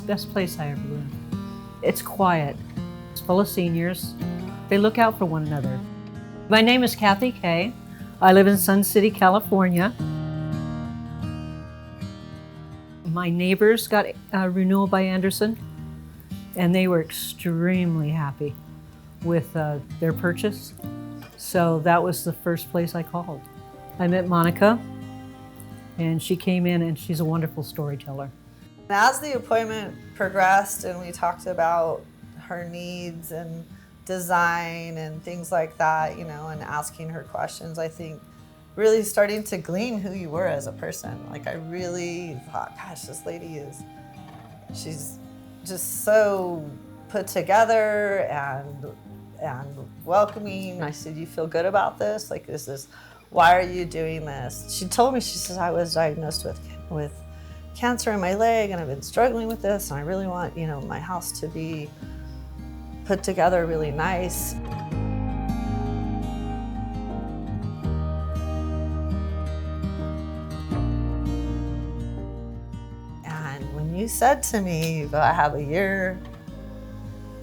the best place I ever lived. It's quiet. It's full of seniors. They look out for one another. My name is Kathy Kay. I live in Sun City, California. My neighbors got Renewal by Andersen, and they were extremely happy with their purchase. So that was the first place I called. I met Monica, and she came in, and she's a wonderful storyteller. As the appointment progressed and we talked about her needs and design and things like that, and asking her questions, I think really starting to glean who you were as a person. Like I really thought, gosh, this lady she's just so put together and welcoming. I said, you feel good about this? Like, why are you doing this? She told me, she says, I was diagnosed with cancer in my leg and I've been struggling with this and I really want, my house to be put together really nice. And when you said to me, I have a year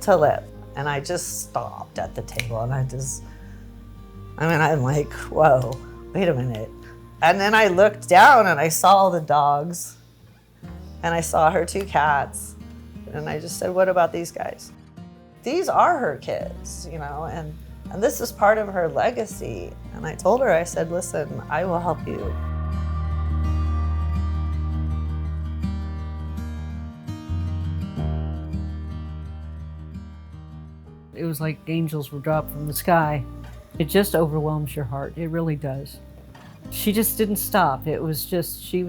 to live, and I just stopped at the table and I'm like, whoa, wait a minute. And then I looked down and I saw the dogs and I saw her 2 cats. And I just said, what about these guys? These are her kids, and this is part of her legacy. And I told her, I said, listen, I will help you. It was like angels were dropped from the sky. It just overwhelms your heart. It really does. She just didn't stop. It was just, she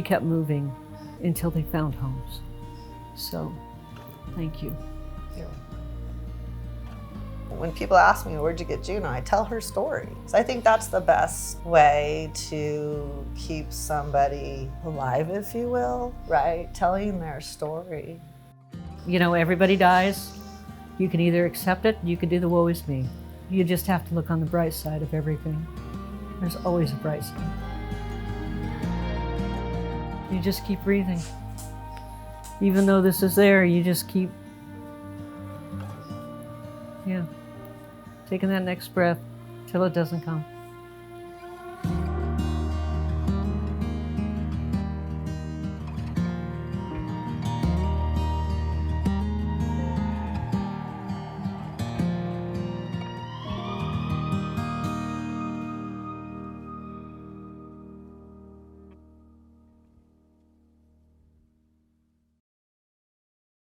kept moving until they found homes. So, thank you. When people ask me, where'd you get Juno? I tell her story. So I think that's the best way to keep somebody alive, if you will, right? Telling their story. Everybody dies. You can either accept it, you can do the woe is me. You just have to look on the bright side of everything. There's always a bright side. You just keep breathing. Even though this is there, you just keep, taking that next breath till it doesn't come.